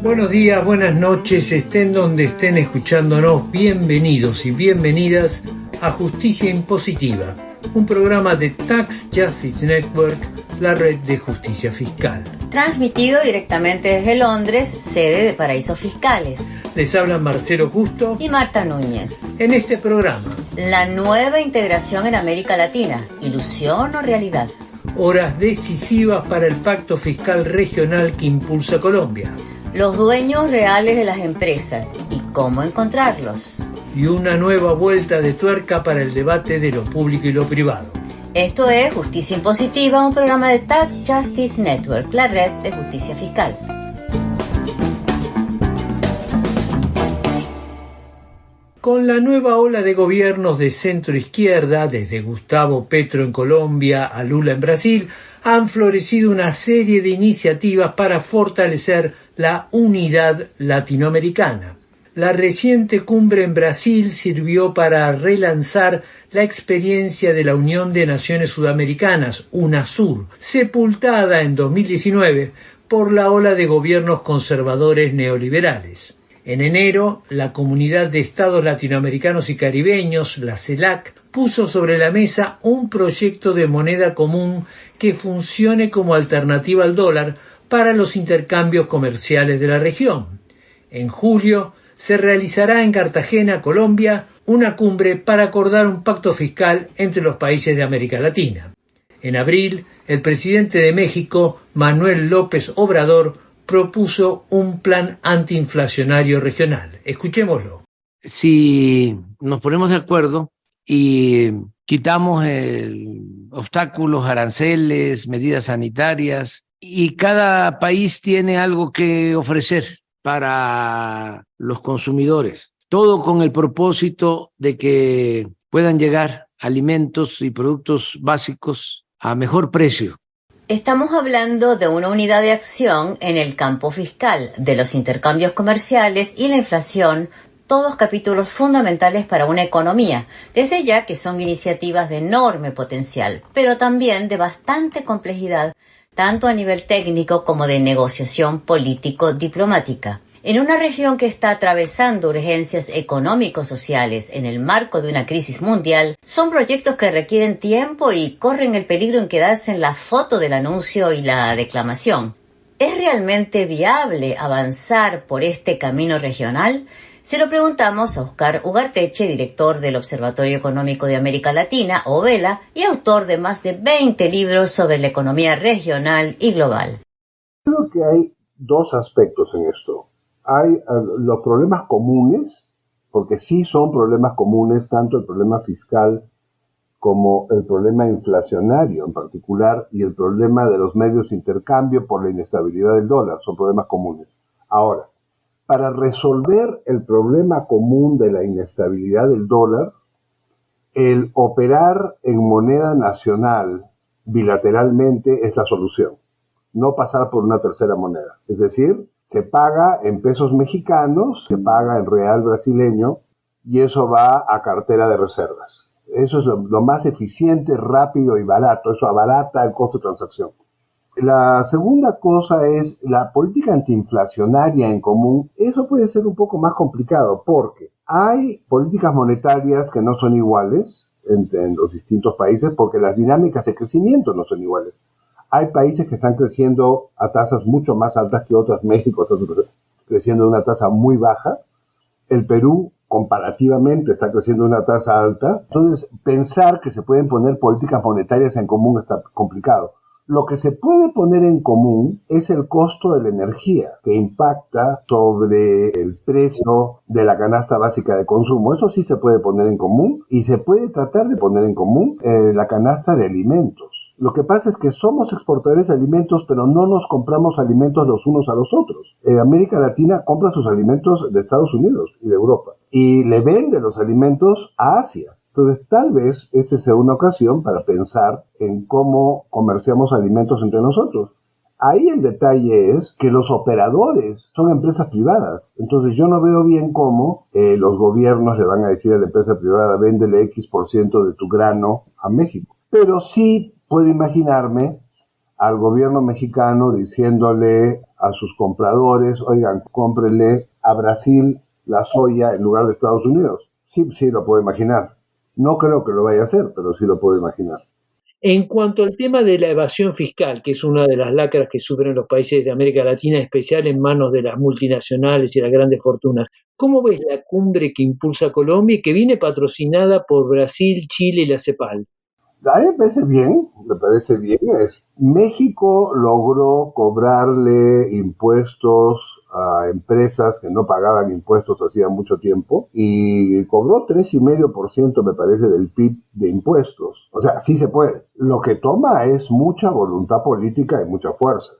Buenos días, buenas noches, estén donde estén escuchándonos, bienvenidos y bienvenidas a Justicia Impositiva, un programa de Tax Justice Network, la red de justicia fiscal. Transmitido directamente desde Londres, sede de Paraísos Fiscales. Les hablan Marcelo Justo y Marta Núñez. En este programa, la nueva integración en América Latina, ¿ilusión o realidad? Horas decisivas para el pacto fiscal regional que impulsa Colombia. Los dueños reales de las empresas y cómo encontrarlos. Y una nueva vuelta de tuerca para el debate de lo público y lo privado. Esto es Justicia Impositiva, un programa de Tax Justice Network, la red de justicia fiscal. Con la nueva ola de gobiernos de centro-izquierda, desde Gustavo Petro en Colombia a Lula en Brasil, han florecido una serie de iniciativas para fortalecer la unidad latinoamericana. La reciente cumbre en Brasil sirvió para relanzar la experiencia de la Unión de Naciones Sudamericanas, UNASUR, sepultada en 2019 por la ola de gobiernos conservadores neoliberales. En enero, la Comunidad de Estados Latinoamericanos y Caribeños, la CELAC, puso sobre la mesa un proyecto de moneda común que funcione como alternativa al dólar para los intercambios comerciales de la región. En julio, se realizará en Cartagena, Colombia, una cumbre para acordar un pacto fiscal entre los países de América Latina. En abril, el presidente de México, Manuel López Obrador, propuso un plan antiinflacionario regional. Escuchémoslo. Si nos ponemos de acuerdo y quitamos obstáculos, aranceles, medidas sanitarias, y cada país tiene algo que ofrecer para los consumidores, todo con el propósito de que puedan llegar alimentos y productos básicos a mejor precio. Estamos hablando de una unidad de acción en el campo fiscal, de los intercambios comerciales y la inflación, todos capítulos fundamentales para una economía, desde ya que son iniciativas de enorme potencial, pero también de bastante complejidad, tanto a nivel técnico como de negociación político-diplomática. En una región que está atravesando urgencias económico-sociales en el marco de una crisis mundial, son proyectos que requieren tiempo y corren el peligro en quedarse en la foto del anuncio y la declamación. ¿Es realmente viable avanzar por este camino regional? Se lo preguntamos a Oscar Ugarteche, director del Observatorio Económico de América Latina, OVELA, y autor de más de 20 libros sobre la economía regional y global. Creo que hay dos aspectos en esto. Hay los problemas comunes, porque sí son problemas comunes, tanto el problema fiscal como el problema inflacionario en particular, y el problema de los medios de intercambio por la inestabilidad del dólar, son problemas comunes. Ahora, para resolver el problema común de la inestabilidad del dólar, el operar en moneda nacional bilateralmente es la solución. No pasar por una tercera moneda. Es decir, se paga en pesos mexicanos, se paga en real brasileño y eso va a cartera de reservas. Eso es lo más eficiente, rápido y barato. Eso abarata el costo de transacción. La segunda cosa es la política antiinflacionaria en común. Eso puede ser un poco más complicado porque hay políticas monetarias que no son iguales en los distintos países porque las dinámicas de crecimiento no son iguales. Hay países que están creciendo a tasas mucho más altas que otras. México está creciendo a una tasa muy baja. El Perú, comparativamente, está creciendo a una tasa alta. Entonces, pensar que se pueden poner políticas monetarias en común está complicado. Lo que se puede poner en común es el costo de la energía, que impacta sobre el precio de la canasta básica de consumo. Eso sí se puede poner en común y se puede tratar de poner en común la canasta de alimentos. Lo que pasa es que somos exportadores de alimentos, pero no nos compramos alimentos los unos a los otros. América Latina compra sus alimentos de Estados Unidos y de Europa y le vende los alimentos a Asia. Entonces, tal vez esta sea una ocasión para pensar en cómo comerciamos alimentos entre nosotros. Ahí el detalle es que los operadores son empresas privadas. Entonces, yo no veo bien cómo los gobiernos le van a decir a la empresa privada, véndele X% de tu grano a México. Pero sí puedo imaginarme al gobierno mexicano diciéndole a sus compradores, oigan, cómprenle a Brasil la soya en lugar de Estados Unidos. Sí, sí lo puedo imaginar. No creo que lo vaya a hacer, pero sí lo puedo imaginar. En cuanto al tema de la evasión fiscal, que es una de las lacras que sufren los países de América Latina, en especial en manos de las multinacionales y las grandes fortunas, ¿cómo ves la cumbre que impulsa Colombia y que viene patrocinada por Brasil, Chile y la CEPAL? A mí me parece bien, México logró cobrarle impuestos a empresas que no pagaban impuestos hacía mucho tiempo y cobró 3,5% me parece del PIB de impuestos. O sea, sí se puede. Lo que toma es mucha voluntad política y mucha fuerza.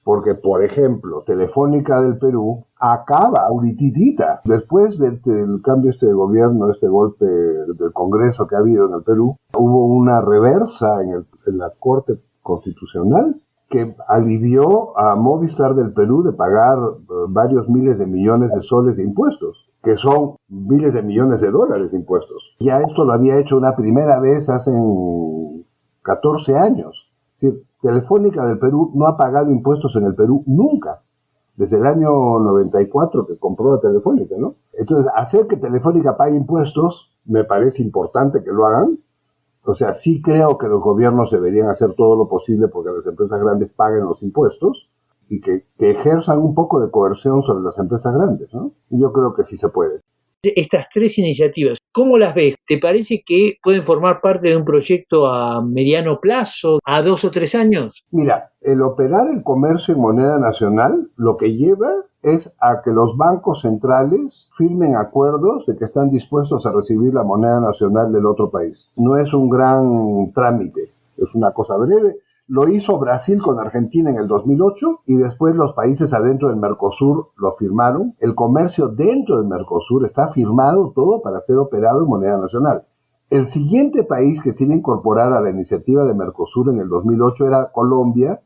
Porque, por ejemplo, Telefónica del Perú acaba ahorititita, después del cambio de gobierno, este golpe del Congreso que ha habido en el Perú, hubo una reversa en la Corte Constitucional que alivió a Movistar del Perú de pagar varios miles de millones de soles de impuestos, que son miles de millones de dólares de impuestos. Ya esto lo había hecho una primera vez hace 14 años. Es decir, Telefónica del Perú no ha pagado impuestos en el Perú nunca, desde el año 94 que compró la Telefónica, ¿no? Entonces, hacer que Telefónica pague impuestos me parece importante que lo hagan. O sea, sí creo que los gobiernos deberían hacer todo lo posible porque las empresas grandes paguen los impuestos y que ejerzan un poco de coerción sobre las empresas grandes, ¿no? Y yo creo que sí se puede. Estas tres iniciativas, ¿cómo las ves? ¿Te parece que pueden formar parte de un proyecto a mediano plazo, a 2 o 3 años? Mira, el operar el comercio en moneda nacional lo que lleva es a que los bancos centrales firmen acuerdos de que están dispuestos a recibir la moneda nacional del otro país. No es un gran trámite, es una cosa breve. Lo hizo Brasil con Argentina en el 2008 y después los países adentro del Mercosur lo firmaron. El comercio dentro del Mercosur está firmado todo para ser operado en moneda nacional. El siguiente país que se iba a incorporar a la iniciativa de Mercosur en el 2008 era Colombia,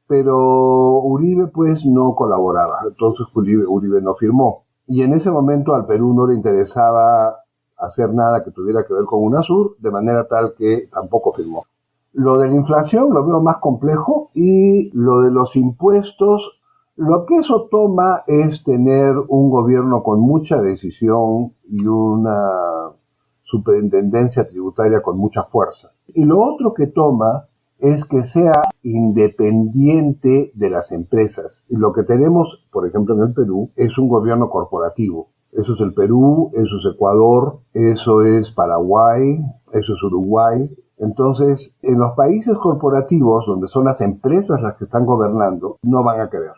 pero Uribe pues no colaboraba, entonces Uribe no firmó. Y en ese momento al Perú no le interesaba hacer nada que tuviera que ver con UNASUR, de manera tal que tampoco firmó. Lo de la inflación lo veo más complejo y lo de los impuestos, lo que eso toma es tener un gobierno con mucha decisión y una superintendencia tributaria con mucha fuerza. Y lo otro que toma es que sea independiente de las empresas. Y lo que tenemos, por ejemplo, en el Perú, es un gobierno corporativo. Eso es el Perú, eso es Ecuador, eso es Paraguay, eso es Uruguay. Entonces, en los países corporativos, donde son las empresas las que están gobernando, no van a querer.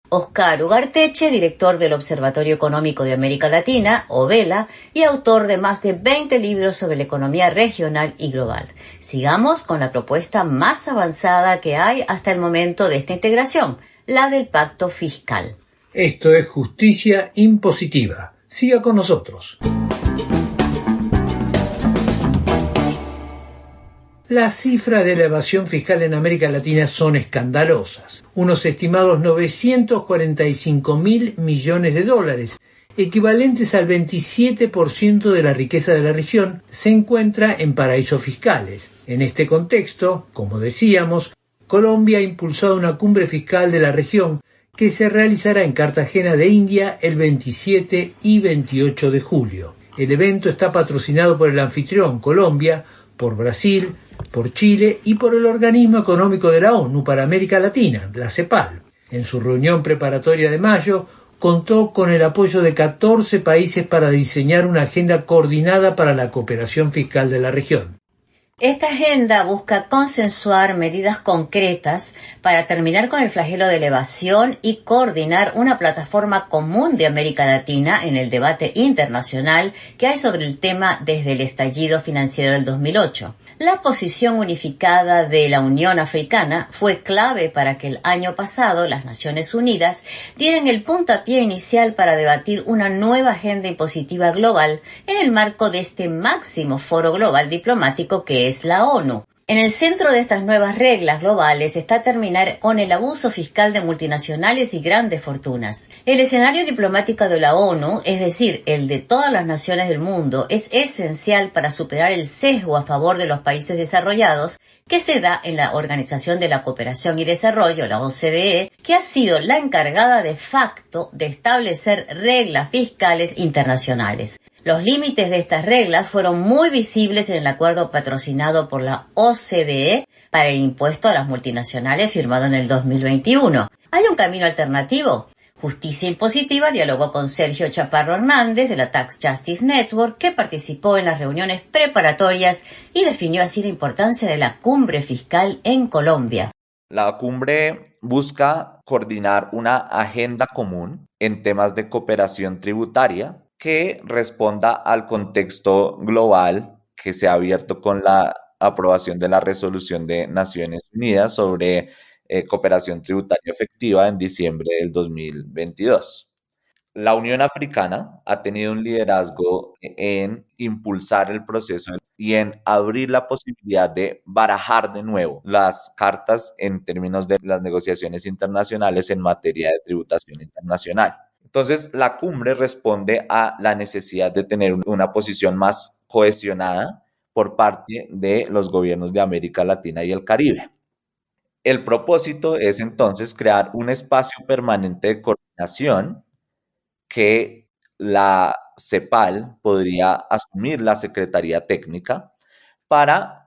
Oscar Ugarteche, director del Observatorio Económico de América Latina, OVELA, y autor de más de 20 libros sobre la economía regional y global. Sigamos con la propuesta más avanzada que hay hasta el momento de esta integración, la del pacto fiscal. Esto es justicia impositiva. Siga con nosotros. Las cifras de la evasión fiscal en América Latina son escandalosas. Unos estimados 945.000 millones de dólares, equivalentes al 27% de la riqueza de la región, se encuentra en paraísos fiscales. En este contexto, como decíamos, Colombia ha impulsado una cumbre fiscal de la región que se realizará en Cartagena de India el 27 y 28 de julio. El evento está patrocinado por el anfitrión, Colombia, por Brasil, por Chile y por el Organismo Económico de la ONU para América Latina, la CEPAL. En su reunión preparatoria de mayo, contó con el apoyo de 14 países para diseñar una agenda coordinada para la cooperación fiscal de la región. Esta agenda busca consensuar medidas concretas para terminar con el flagelo de la evasión y coordinar una plataforma común de América Latina en el debate internacional que hay sobre el tema desde el estallido financiero del 2008. La posición unificada de la Unión Africana fue clave para que el año pasado las Naciones Unidas dieran el puntapié inicial para debatir una nueva agenda impositiva global en el marco de este máximo foro global diplomático que es la ONU. En el centro de estas nuevas reglas globales está terminar con el abuso fiscal de multinacionales y grandes fortunas. El escenario diplomático de la ONU, es decir, el de todas las naciones del mundo, es esencial para superar el sesgo a favor de los países desarrollados que se da en la Organización de la Cooperación y Desarrollo, la OCDE, que ha sido la encargada de facto de establecer reglas fiscales internacionales. Los límites de estas reglas fueron muy visibles en el acuerdo patrocinado por la OCDE para el impuesto a las multinacionales firmado en el 2021. ¿Hay un camino alternativo? Justicia Impositiva dialogó con Sergio Chaparro Hernández de la Tax Justice Network, que participó en las reuniones preparatorias y definió así la importancia de la cumbre fiscal en Colombia. La cumbre busca coordinar una agenda común en temas de cooperación tributaria que responda al contexto global que se ha abierto con la aprobación de la resolución de Naciones Unidas sobre cooperación tributaria efectiva en diciembre del 2022. La Unión Africana ha tenido un liderazgo en impulsar el proceso y en abrir la posibilidad de barajar de nuevo las cartas en términos de las negociaciones internacionales en materia de tributación internacional. Entonces, la cumbre responde a la necesidad de tener una posición más cohesionada por parte de los gobiernos de América Latina y el Caribe. El propósito es entonces crear un espacio permanente de coordinación que la CEPAL podría asumir la Secretaría Técnica para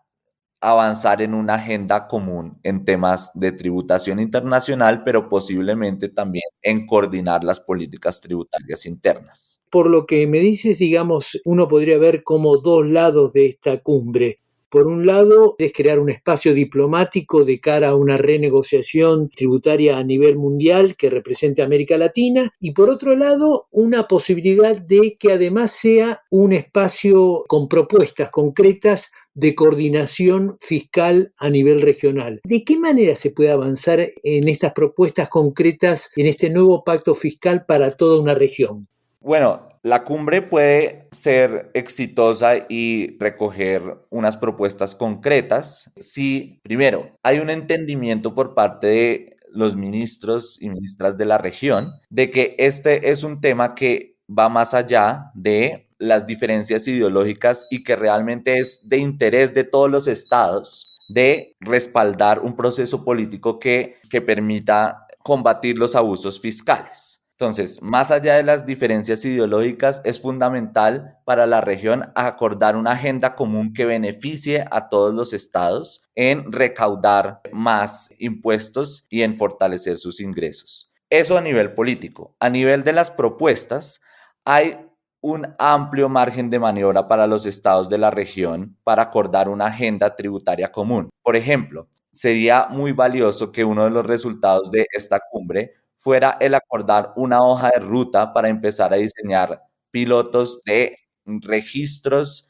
avanzar en una agenda común en temas de tributación internacional, pero posiblemente también en coordinar las políticas tributarias internas. Por lo que me dices, digamos, uno podría ver como dos lados de esta cumbre. Por un lado, es crear un espacio diplomático de cara a una renegociación tributaria a nivel mundial que represente a América Latina, y por otro lado, una posibilidad de que además sea un espacio con propuestas concretas de coordinación fiscal a nivel regional. ¿De qué manera se puede avanzar en estas propuestas concretas, en este nuevo pacto fiscal para toda una región? Bueno, la cumbre puede ser exitosa y recoger unas propuestas concretas si, primero, hay un entendimiento por parte de los ministros y ministras de la región de que este es un tema que va más allá de las diferencias ideológicas y que realmente es de interés de todos los estados de respaldar un proceso político que permita combatir los abusos fiscales. Entonces, más allá de las diferencias ideológicas, es fundamental para la región acordar una agenda común que beneficie a todos los estados en recaudar más impuestos y en fortalecer sus ingresos. Eso a nivel político. A nivel de las propuestas, hay un amplio margen de maniobra para los estados de la región para acordar una agenda tributaria común. Por ejemplo, sería muy valioso que uno de los resultados de esta cumbre fuera el acordar una hoja de ruta para empezar a diseñar pilotos de registros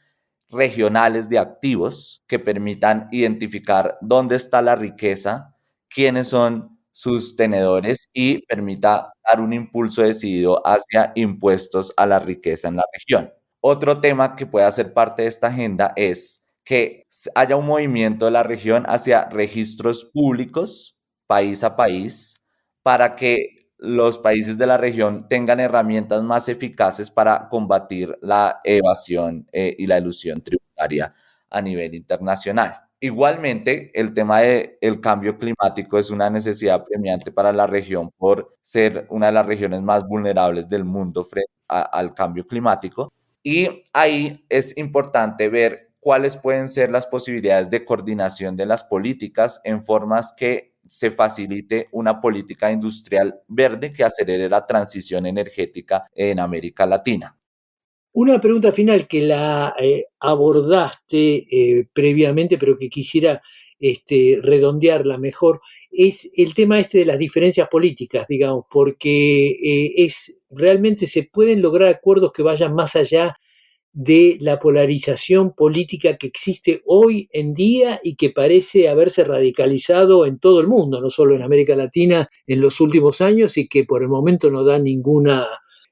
regionales de activos que permitan identificar dónde está la riqueza, quiénes son sus tenedores y permita dar un impulso decidido hacia impuestos a la riqueza en la región. Otro tema que puede ser parte de esta agenda es que haya un movimiento de la región hacia registros públicos, país a país, para que los países de la región tengan herramientas más eficaces para combatir la evasión y la elusión tributaria a nivel internacional. Igualmente, el tema del cambio climático es una necesidad premiante para la región por ser una de las regiones más vulnerables del mundo frente al cambio climático. Y ahí es importante ver cuáles pueden ser las posibilidades de coordinación de las políticas en formas que se facilite una política industrial verde que acelere la transición energética en América Latina. Una pregunta final que la abordaste previamente, pero que quisiera redondearla mejor, es el tema de las diferencias políticas, digamos, porque realmente se pueden lograr acuerdos que vayan más allá de la polarización política que existe hoy en día y que parece haberse radicalizado en todo el mundo, no solo en América Latina en los últimos años, y que por el momento no da ninguna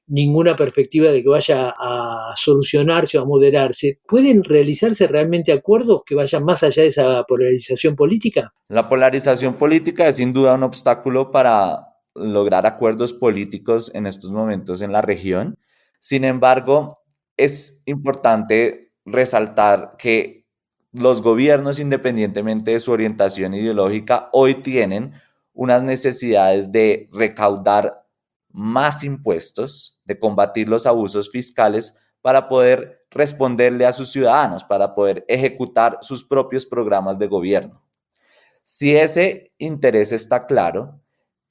ninguna perspectiva de que vaya a solucionarse o a moderarse, ¿pueden realizarse realmente acuerdos que vayan más allá de esa polarización política? La polarización política es sin duda un obstáculo para lograr acuerdos políticos en estos momentos en la región. Sin embargo, es importante resaltar que los gobiernos, independientemente de su orientación ideológica, hoy tienen unas necesidades de recaudar más impuestos, de combatir los abusos fiscales para poder responderle a sus ciudadanos, para poder ejecutar sus propios programas de gobierno. Si ese interés está claro,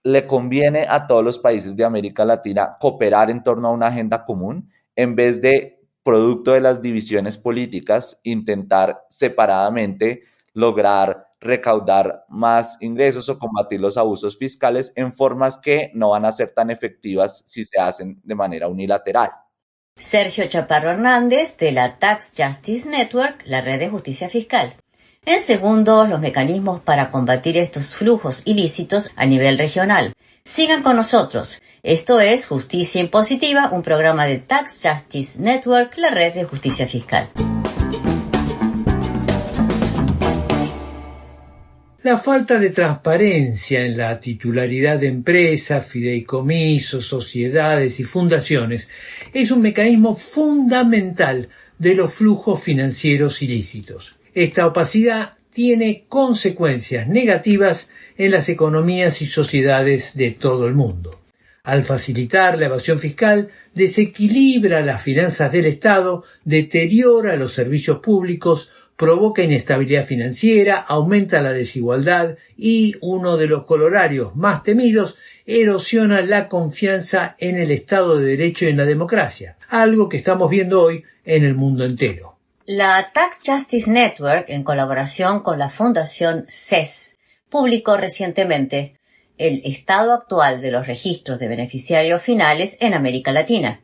le conviene a todos los países de América Latina cooperar en torno a una agenda común en vez de, producto de las divisiones políticas, intentar separadamente lograr recaudar más ingresos o combatir los abusos fiscales en formas que no van a ser tan efectivas si se hacen de manera unilateral. Sergio Chaparro Hernández, de la Tax Justice Network, la red de justicia fiscal. En segundo, los mecanismos para combatir estos flujos ilícitos a nivel regional. Sigan con nosotros. Esto es Justicia Impositiva, un programa de Tax Justice Network, la red de justicia fiscal. La falta de transparencia en la titularidad de empresas, fideicomisos, sociedades y fundaciones es un mecanismo fundamental de los flujos financieros ilícitos. Esta opacidad tiene consecuencias negativas en las economías y sociedades de todo el mundo. Al facilitar la evasión fiscal, desequilibra las finanzas del Estado, deteriora los servicios públicos, provoca inestabilidad financiera, aumenta la desigualdad y, uno de los corolarios más temidos, erosiona la confianza en el Estado de Derecho y en la democracia, algo que estamos viendo hoy en el mundo entero. La Tax Justice Network, en colaboración con la Fundación CES, publicó recientemente el estado actual de los registros de beneficiarios finales en América Latina.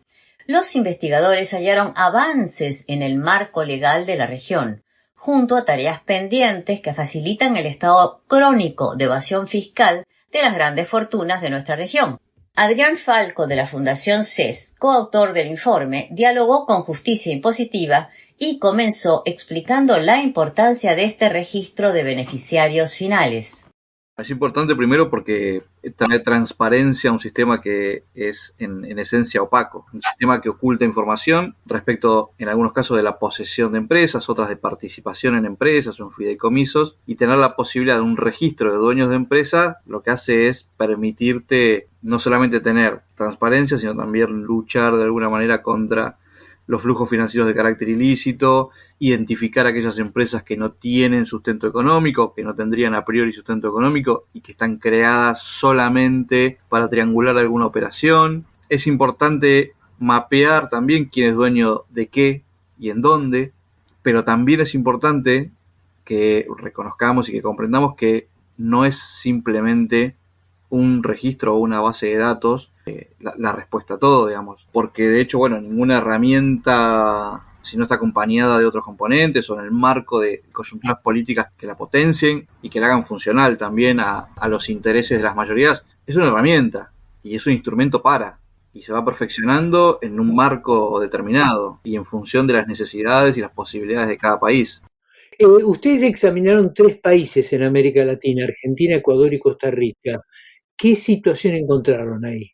Los investigadores hallaron avances en el marco legal de la región, junto a tareas pendientes que facilitan el estado crónico de evasión fiscal de las grandes fortunas de nuestra región. Adrián Falco, de la Fundación CES, coautor del informe, dialogó con Justicia Impositiva y comenzó explicando la importancia de este registro de beneficiarios finales. Es importante primero porque trae transparencia a un sistema que es en esencia opaco, un sistema que oculta información respecto, en algunos casos, de la posesión de empresas, otras de participación en empresas o en fideicomisos, y tener la posibilidad de un registro de dueños de empresas lo que hace es permitirte no solamente tener transparencia, sino también luchar de alguna manera contra los flujos financieros de carácter ilícito, identificar aquellas empresas que no tienen sustento económico, que no tendrían a priori sustento económico y que están creadas solamente para triangular alguna operación. Es importante mapear también quién es dueño de qué y en dónde, pero también es importante que reconozcamos y que comprendamos que no es simplemente un registro o una base de datos la respuesta a todo, digamos, porque de hecho, ninguna herramienta, si no está acompañada de otros componentes o en el marco de coyunturas políticas que la potencien y que la hagan funcional también a los intereses de las mayorías, es una herramienta y es un instrumento y se va perfeccionando en un marco determinado y en función de las necesidades y las posibilidades de cada país. Ustedes examinaron 3 países en América Latina, Argentina, Ecuador y Costa Rica. ¿Qué situación encontraron ahí?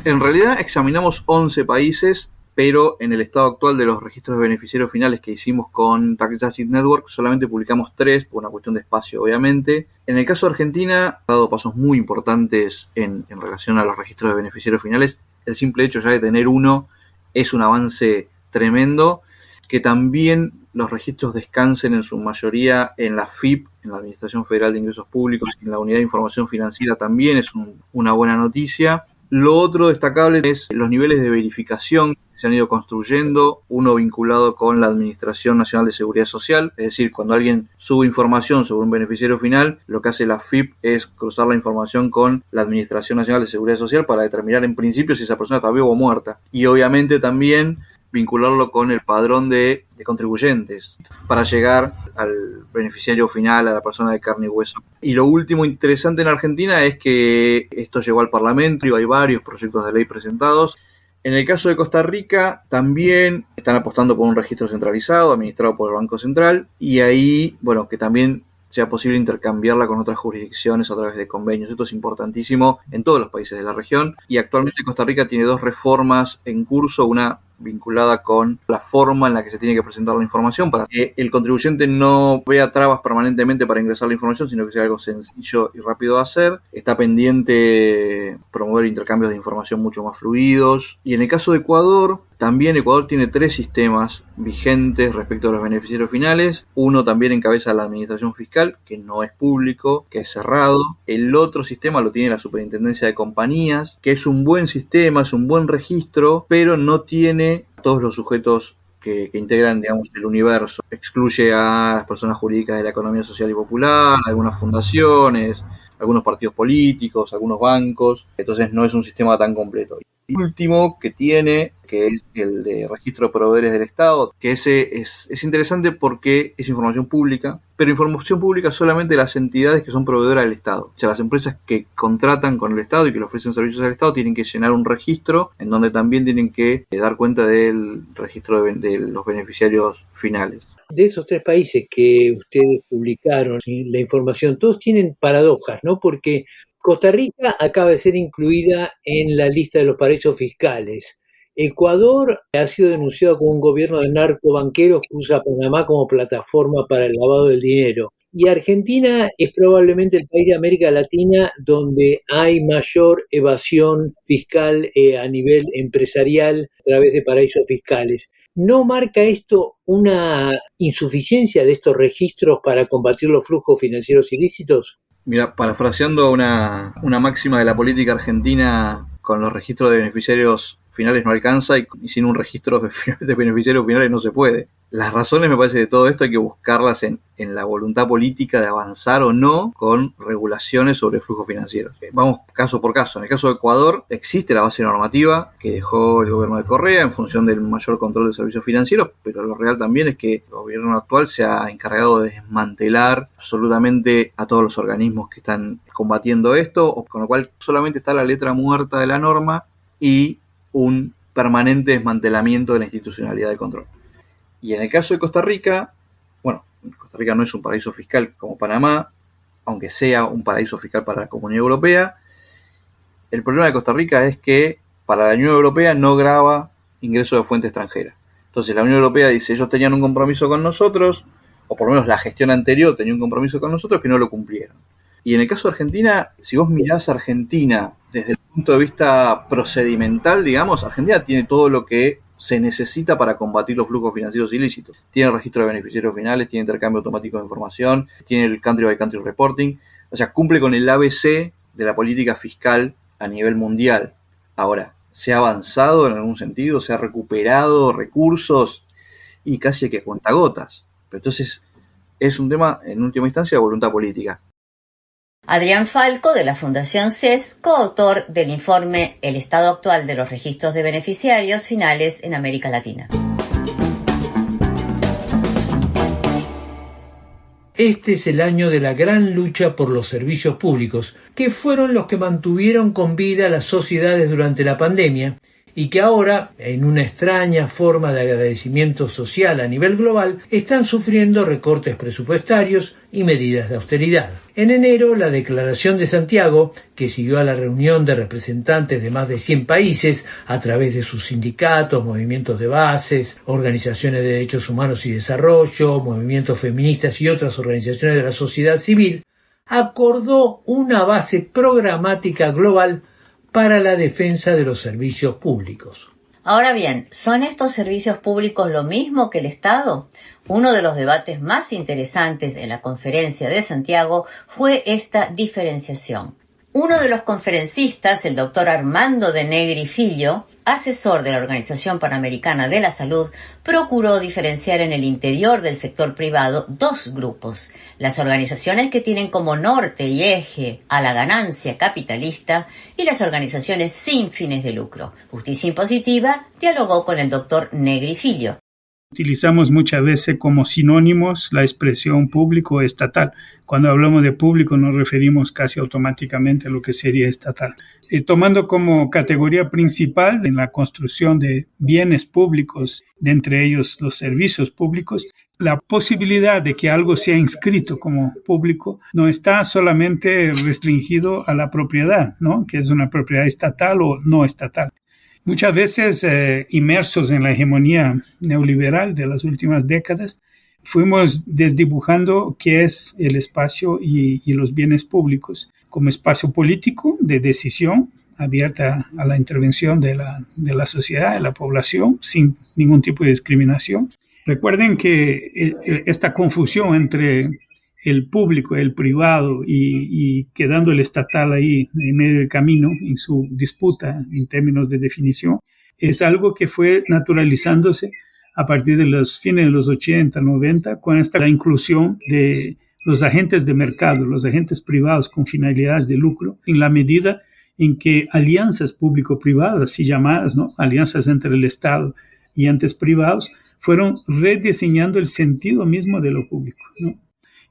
En realidad examinamos 11 países, pero en el estado actual de los registros de beneficiarios finales que hicimos con Tax Justice Network solamente publicamos 3, por una cuestión de espacio obviamente. En el caso de Argentina ha dado pasos muy importantes en relación a los registros de beneficiarios finales. El simple hecho ya de tener uno es un avance tremendo. Que también los registros descansen en su mayoría en la FIP, en la Administración Federal de Ingresos Públicos, en la Unidad de Información Financiera también es una buena noticia. Lo otro destacable es los niveles de verificación que se han ido construyendo, uno vinculado con la Administración Nacional de Seguridad Social, es decir, cuando alguien sube información sobre un beneficiario final, lo que hace la FIP es cruzar la información con la Administración Nacional de Seguridad Social para determinar en principio si esa persona está viva o muerta. Y obviamente también vincularlo con el padrón de contribuyentes para llegar al beneficiario final, a la persona de carne y hueso. Y lo último interesante en Argentina es que esto llegó al Parlamento y hay varios proyectos de ley presentados En el caso de Costa Rica, también están apostando por un registro centralizado, administrado por el Banco Central, y ahí, bueno, que también sea posible intercambiarla con otras jurisdicciones a través de convenios. Esto es importantísimo en todos los países de la región, y actualmente Costa Rica tiene 2 reformas en curso, una vinculada con la forma en la que se tiene que presentar la información para que el contribuyente no vea trabas permanentemente para ingresar la información, sino que sea algo sencillo y rápido de hacer. Está pendiente promover intercambios de información mucho más fluidos. Y en el caso de Ecuador, también Ecuador tiene 3 sistemas vigentes respecto a los beneficiarios finales. Uno también encabeza la administración fiscal, que no es público, que es cerrado. El otro sistema lo tiene la Superintendencia de Compañías, que es un buen sistema, es un buen registro, pero no tiene todos los sujetos que integran, digamos, el universo. Excluye a las personas jurídicas de la economía social y popular, algunas fundaciones, algunos partidos políticos, algunos bancos. Entonces no es un sistema tan completo. Y el último que tiene, que es el de registro de proveedores del Estado, que ese es interesante porque es información pública, pero información pública solamente de las entidades que son proveedoras del Estado. O sea, las empresas que contratan con el Estado y que le ofrecen servicios al Estado tienen que llenar un registro en donde también tienen que dar cuenta del registro de los beneficiarios finales. De esos 3 países que ustedes publicaron, ¿sí?, la información, todos tienen paradojas, ¿no? Porque Costa Rica acaba de ser incluida en la lista de los paraísos fiscales. Ecuador ha sido denunciado como un gobierno de narcobanqueros que usa Panamá como plataforma para el lavado del dinero. Y Argentina es probablemente el país de América Latina donde hay mayor evasión fiscal a nivel empresarial a través de paraísos fiscales. ¿No marca esto una insuficiencia de estos registros para combatir los flujos financieros ilícitos? Mira, parafraseando una máxima de la política argentina, con los registros de beneficiarios finales no alcanza y sin un registro de beneficiarios finales no se puede. Las razones, me parece, de todo esto hay que buscarlas en la voluntad política de avanzar o no con regulaciones sobre flujos financieros. Vamos caso por caso. En el caso de Ecuador existe la base normativa que dejó el gobierno de Correa en función del mayor control de servicios financieros, pero lo real también es que el gobierno actual se ha encargado de desmantelar absolutamente a todos los organismos que están combatiendo esto, con lo cual solamente está la letra muerta de la norma y un permanente desmantelamiento de la institucionalidad de control. Y en el caso de Costa Rica, bueno, Costa Rica no es un paraíso fiscal como Panamá, aunque sea un paraíso fiscal para la Comunidad Europea. El problema de Costa Rica es que para la Unión Europea no grava ingresos de fuente extranjera. Entonces la Unión Europea dice, ellos tenían un compromiso con nosotros, o por lo menos la gestión anterior tenía un compromiso con nosotros que no lo cumplieron. Y en el caso de Argentina, si vos mirás a Argentina desde el punto de vista procedimental, digamos, Argentina tiene todo lo que se necesita para combatir los flujos financieros ilícitos. Tiene el registro de beneficiarios finales, tiene intercambio automático de información, tiene el country by country reporting, o sea, cumple con el ABC de la política fiscal a nivel mundial. Ahora, ¿se ha avanzado en algún sentido? ¿Se ha recuperado recursos? Y casi que a cuentagotas. Pero entonces es un tema, en última instancia, de voluntad política. Adrián Falco, de la Fundación CES, coautor del informe El estado actual de los registros de beneficiarios finales en América Latina. Este es el año de la gran lucha por los servicios públicos, que fueron los que mantuvieron con vida las sociedades durante la pandemia y que ahora, en una extraña forma de agradecimiento social a nivel global, están sufriendo recortes presupuestarios y medidas de austeridad. En enero, la Declaración de Santiago, que siguió a la reunión de representantes de más de 100 países a través de sus sindicatos, movimientos de bases, organizaciones de derechos humanos y desarrollo, movimientos feministas y otras organizaciones de la sociedad civil, acordó una base programática global para la defensa de los servicios públicos. Ahora bien, ¿son estos servicios públicos lo mismo que el Estado? Uno de los debates más interesantes en la Conferencia de Santiago fue esta diferenciación. Uno de los conferencistas, el doctor Armando de Negri Filho, asesor de la Organización Panamericana de la Salud, procuró diferenciar en el interior del sector privado 2 grupos: las organizaciones que tienen como norte y eje a la ganancia capitalista y las organizaciones sin fines de lucro. Justicia Impositiva dialogó con el doctor Negri Filho. Utilizamos muchas veces como sinónimos la expresión público o estatal. Cuando hablamos de público nos referimos casi automáticamente a lo que sería estatal. Tomando como categoría principal en la construcción de bienes públicos, de entre ellos los servicios públicos, la posibilidad de que algo sea inscrito como público no está solamente restringido a la propiedad, ¿no? Que es una propiedad estatal o no estatal. Muchas veces inmersos en la hegemonía neoliberal de las últimas décadas, fuimos desdibujando qué es el espacio y los bienes públicos como espacio político de decisión abierta a la intervención de la sociedad, de la población, sin ningún tipo de discriminación. Recuerden que esta confusión entre el público, el privado y quedando el estatal ahí en medio del camino en su disputa en términos de definición, es algo que fue naturalizándose a partir de los fines de los 80, 90, con la inclusión de los agentes de mercado, los agentes privados con finalidades de lucro, en la medida en que alianzas público-privadas, así llamadas, ¿no? Alianzas entre el Estado y entes privados, fueron rediseñando el sentido mismo de lo público, ¿no?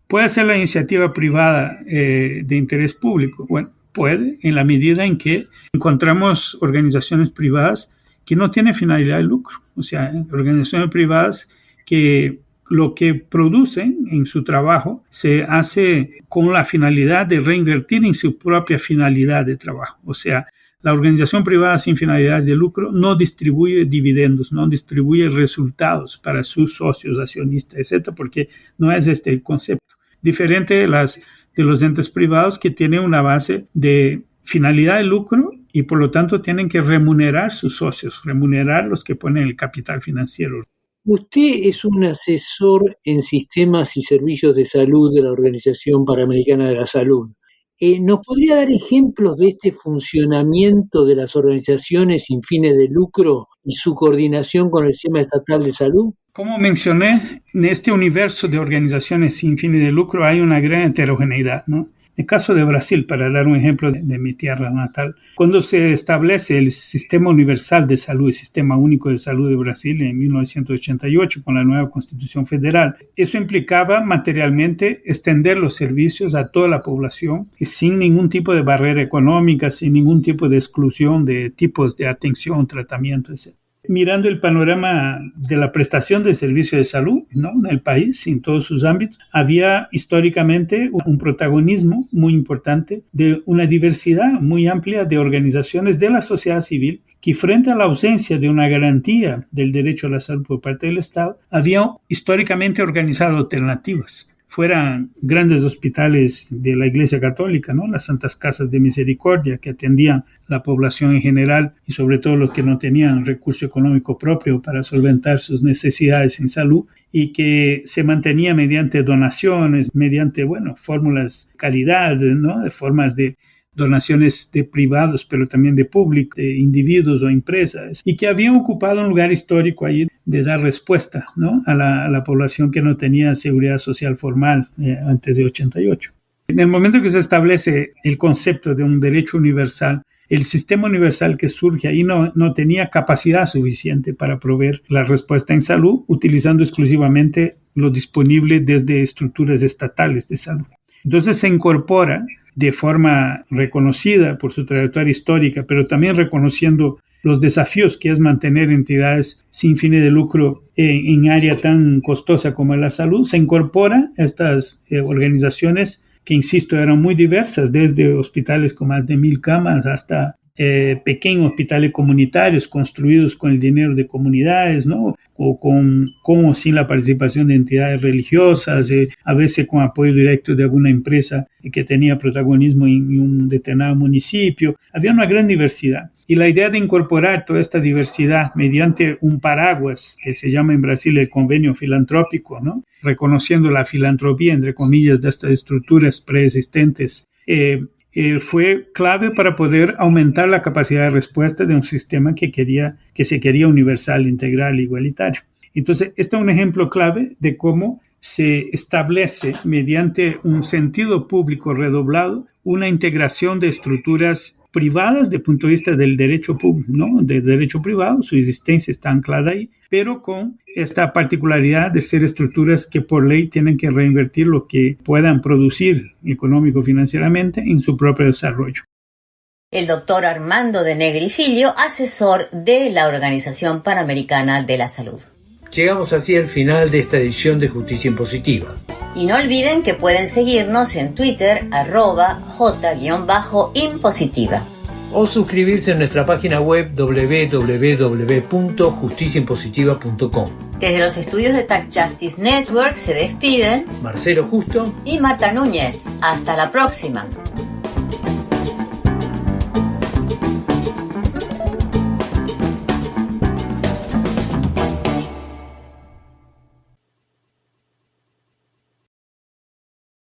¿Puede ser la iniciativa privada de interés público? Bueno, puede, en la medida en que encontramos organizaciones privadas que no tienen finalidad de lucro. O sea, organizaciones privadas que lo que producen en su trabajo se hace con la finalidad de reinvertir en su propia finalidad de trabajo. O sea, la organización privada sin finalidades de lucro no distribuye dividendos, no distribuye resultados para sus socios, accionistas, etcétera, porque no es este el concepto. Diferente de los entes privados que tienen una base de finalidad de lucro y por lo tanto tienen que remunerar sus socios, remunerar los que ponen el capital financiero. Usted es un asesor en sistemas y servicios de salud de la Organización Panamericana de la Salud. ¿Nos podría dar ejemplos de este funcionamiento de las organizaciones sin fines de lucro y su coordinación con el sistema estatal de salud? Como mencioné, en este universo de organizaciones sin fines de lucro hay una gran heterogeneidad, ¿no? En el caso de Brasil, para dar un ejemplo de mi tierra natal, cuando se establece el Sistema Universal de Salud, el Sistema Único de Salud de Brasil en 1988 con la nueva Constitución Federal, eso implicaba materialmente extender los servicios a toda la población y sin ningún tipo de barrera económica, sin ningún tipo de exclusión de tipos de atención, tratamiento, etc. Mirando el panorama de la prestación de servicios de salud, ¿no? En el país, en todos sus ámbitos, había históricamente un protagonismo muy importante de una diversidad muy amplia de organizaciones de la sociedad civil que frente a la ausencia de una garantía del derecho a la salud por parte del Estado, habían históricamente organizado alternativas. Fueran grandes hospitales de la Iglesia Católica, ¿no? Las Santas Casas de Misericordia que atendían la población en general y sobre todo los que no tenían recurso económico propio para solventar sus necesidades en salud y que se mantenía mediante donaciones, mediante, fórmulas de calidad, ¿no? De formas de donaciones de privados, pero también de público, de individuos o empresas, y que habían ocupado un lugar histórico ahí de dar respuesta, ¿no? a la población que no tenía seguridad social formal antes de 88. En el momento que se establece el concepto de un derecho universal, el sistema universal que surge ahí no tenía capacidad suficiente para proveer la respuesta en salud, utilizando exclusivamente lo disponible desde estructuras estatales de salud. Entonces se incorpora de forma reconocida por su trayectoria histórica, pero también reconociendo los desafíos que es mantener entidades sin fines de lucro en área tan costosa como la salud, se incorpora a estas organizaciones que, insisto, eran muy diversas, desde hospitales con más de 1,000 camas hasta pequeños hospitales comunitarios construidos con el dinero de comunidades, ¿no? O con o sin la participación de entidades religiosas, a veces con apoyo directo de alguna empresa que tenía protagonismo en un determinado municipio. Había una gran diversidad. Y la idea de incorporar toda esta diversidad mediante un paraguas que se llama en Brasil el convenio filantrópico, ¿no? Reconociendo la filantropía, entre comillas, de estas estructuras preexistentes, fue clave para poder aumentar la capacidad de respuesta de un sistema que se quería universal, integral, igualitario. Entonces, este es un ejemplo clave de cómo se establece mediante un sentido público redoblado una integración de estructuras privadas desde el punto de vista del derecho público, ¿no? De derecho privado, su existencia está anclada ahí, pero con esta particularidad de ser estructuras que por ley tienen que reinvertir lo que puedan producir económico-financieramente en su propio desarrollo. El doctor Armando de Negri Filho, asesor de la Organización Panamericana de la Salud. Llegamos así al final de esta edición de Justicia Impositiva. Y no olviden que pueden seguirnos en Twitter, @J_impositiva. O suscribirse en nuestra página web www.justiciaimpositiva.com. Desde los estudios de Tax Justice Network se despiden Marcelo Justo y Marta Núñez. Hasta la próxima.